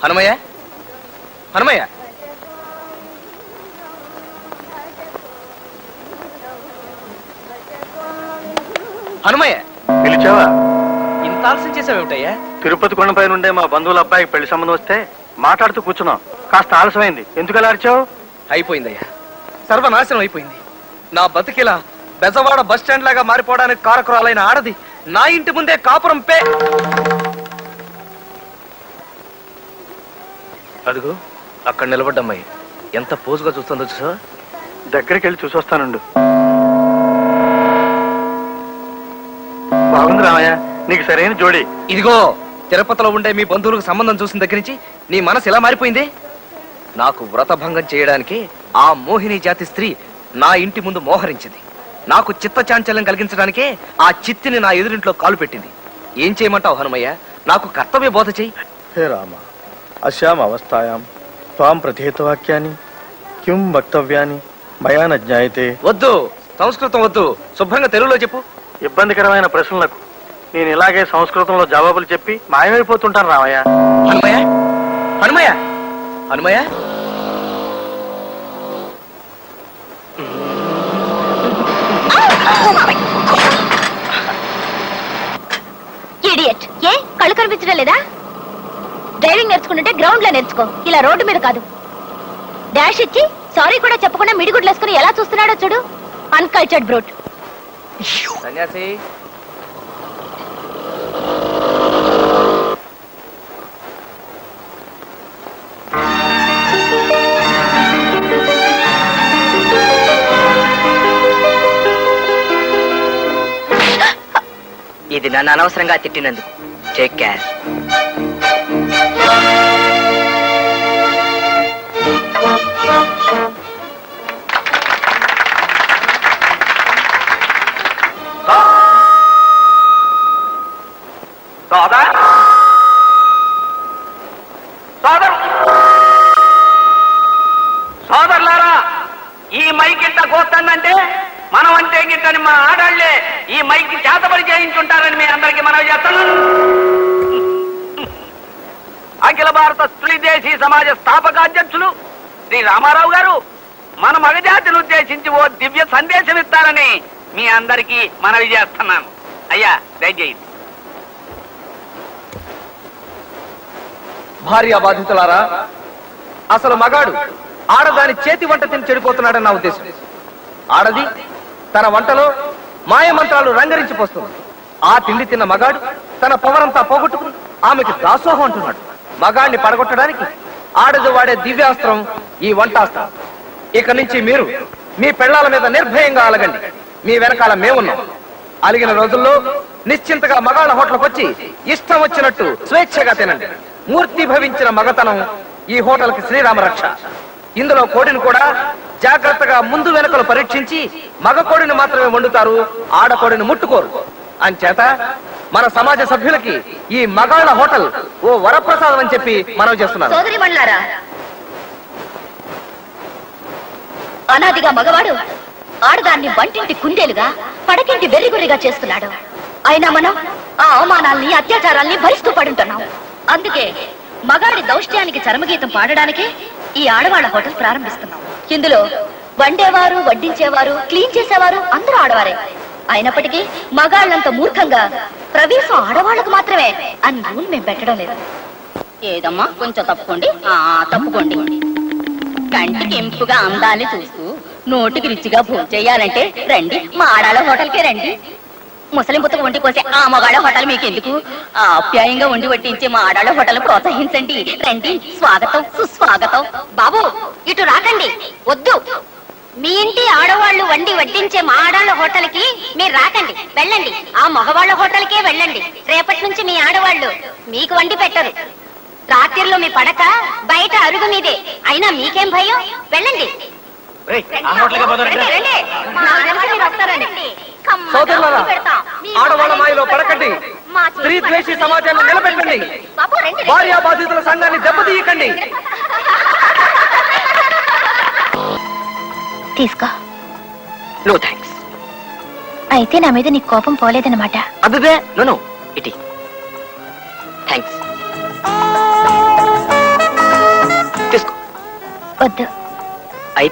హనుమయ్య, హనుమయ్య, హనుమయ్య, పిలిచావా? ఇంత ఆలస్యం చేసావేమిటయ్యా? తిరుపతి కొండపై నుండే మా బంధువుల అబ్బాయికి పెళ్లి సంబంధం వస్తే మాట్లాడుతూ కూర్చున్నాం. కాస్త ఆలస్యమైంది. ఎందుకలా అరిచావు? అయిపోయిందయ్యా, సర్వనాశనం అయిపోయింది. నా బతికిలా బెజవాడ బస్ స్టాండ్ లాగా మారిపోవడానికి కారకురాలైన ఆడది నా ఇంటి ముందే కాపురం అదిగో అక్కడ నిలబడ్డమ్మాయి ఎంత పోజుగా చూస్తుందో చూసా. దగ్గరికి వెళ్ళి చూసొస్తానుండు. బాగుంది రామయ్య, నీకు సరైన జోడి. ఇదిగో తిరుపతిలో ఉండే మీ బంధువులకు సంబంధం చూసిన దగ్గర నుంచి నీ మనసు ఎలా మారిపోయింది? నాకు వ్రతభంగం చేయడానికి ఆ మోహిని జాతి స్త్రీ నా ఇంటి ముందు మోహరించింది. నాకు చిత్త చాంచల్యం కలిగించడానికే ఆ చిత్తిని నా ఎదురింట్లో కాలు పెట్టింది. ఏం చేయమంటావు హనుమయ్య? నాకు కర్తవ్య బోధ చెయ్యి. హే రామ, అశ్యాం అవస్థాయాం త్వాం ప్రతిహితవాక్యాన్ని కిం వక్తవ్యాన్ని మయా న జ్ఞాయతే. వద్దు, సంస్కృతం వద్దు, శుభ్రంగా తెలుగులో చెప్పు. ఇబ్బందికరమైన ప్రశ్నలకు నేను ఇలాగే సంస్కృతంలో జవాబులు చెప్పి మాయమైపోతుంటాను రామయ్య. హనుమయ్య, హనుమయ్య, హనుమయ్య, ఇడియట్. ఏ కళ్ళు కనిపించడం లేదా? డ్రైవింగ్ నేర్చుకుంటుంటే గ్రౌండ్ లో నేర్చుకో, ఇలా రోడ్డు మీద కాదు. డాష్ ఇచ్చి సారీ కూడా చెప్పకుండా మిడిగుడ్లు వేసుకుని ఎలా చూస్తున్నాడో చూడు. Uncultured brute. సన్యాసి, ఇది నన్ను అనవసరంగా తిట్టినందుకు టేక్ కేర్. సోదరులారా, ఈ మైక్ ఇంత కోస్తుందంటే మనం అంటే గిట్టని మా ఆడాళ్లే ఈ మైక్ చేతబడి చేయించుంటారని మీ అందరికీ మనవి చేస్తున్నాను. అఖిల భారత స్త్రీ దేశీ సమాజ స్థాపకాధ్యక్షులు శ్రీ రామారావు గారు మన మగజాతిని ఉద్దేశించి ఓ దివ్య సందేశం ఇస్తారని మీ అందరికీ మనవి చేస్తున్నాను. అయ్యా దయచేయండి. భార్య బాధితులారా, అసలు మగాడు ఆడదాని చేతి వంట తిని చెడిపోతున్నాడని నా ఉద్దేశం. ఆడది తన వంటలో మాయమంత్రాలు రంగరించిపోస్తుంది. ఆ తిండి తిన్న మగాడు తన పవరంతా పోగొట్టుకుని ఆమెకి దాసోహం అంటున్నాడు. మగాడిని పడగొట్టడానికి ఆడది వాడే దివ్యాస్త్రం ఈ వంటాస్త్రం. ఇక నుంచి మీరు మీ పెళ్లాల మీద నిర్భయంగా అలగండి. మీ వెనకాల మేమున్నాం. అలిగిన రోజుల్లో నిశ్చింతగా మగాళ్ళ హోటల్కి వచ్చి ఇష్టం వచ్చినట్టు స్వేచ్ఛగా తినండి. మూర్తి భవించిన మగతనం ఈ హోటల్ కి శ్రీరామ రక్ష. ఇందులో కోడిని కూడా జాగ్రత్తగా ముందు వెనుకలు పరీక్షించి మగ కోడిని మాత్రమే వండుతారు, ఆడకోడిని ముట్టుకోరు. అంచేత మన సమాజ సభ్యులకి ఈ మగాళ్ళ హోటల్ ఓ వరప్రసాదం అని చెప్పి మనవి చేస్తున్నారు. సోదరి మళ్ళారా, అనాదిగా మగవాడు ఆడదాన్ని వంటింటి కుందేలుగా పడకింటి వెర్రిగుర్రిగా చేస్తున్నాడు. అయినా మనం ఆ అవమానాల్ని అత్యాచారాల్ని భరిస్తూ పడుంటున్నాం. అందుకే మగాడి దౌష్ట్యానికి చరమగీతం పాడడానికే ఈ ఆడవాళ్ల హోటల్ ప్రారంభిస్తున్నాం. ఇందులో వండేవారు, వడ్డించేవారు, క్లీన్ చేసేవారు అందరూ ఆడవారే. అయినప్పటికీ మగాళ్ళంత మూర్ఖంగా ప్రవేశం ఆడవాళ్లకు మాత్రమే అని రూల్ మేము పెట్టడం లేదు. ఏదమ్మా కొంచెం తప్పుకోండి. తప్పుకోండి. కంటికి ఎంపుగా అందాన్ని చూస్తూ నోటికి రుచిగా భోంచేయాలంటే రండి, మా ఆడాళ్ళ హోటల్కే రండి. ముసలిం పుత్తకు వండి కోసే ఆ మగాళ్ళ హోటల్ మీకు ఎందుకు? ఆప్యాయంగా వండి వడ్డించే మా ఆడాళ్ళ హోటల్ ప్రోత్సహించండి. రండి, స్వాగతం సుస్వాగతం. బాబు ఇటు రాకండి, వద్దు. మీ ఇంటి ఆడవాళ్లు వండి వడ్డించే మా ఆడాళ్ళ హోటల్ కి మీరు రాకండి, వెళ్ళండి. ఆ మగవాళ్ళ హోటల్కే వెళ్ళండి. రేపటి నుంచి మీ ఆడవాళ్లు మీకు వండి పెట్టరు. రాత్రిలో మీ పడక బయట అరుగు మీదే. అయినా మీకేం భయం? వెళ్ళండి. సోదరులారా, ఆడవాళ్ళ మాయలో పడకండి. స్త్రీ ద్వేషి సమాజాన్ని నిలబెట్టండి. భార్యా బాధితుల సంఘాన్ని దెబ్బతీయకండి. తీసుకో. No thanks. అయితే నా మీద నీకు కోపం పోలేదన్నమాట. అబ్బే నో ఇటీ. థ్యాంక్స్. వద్దు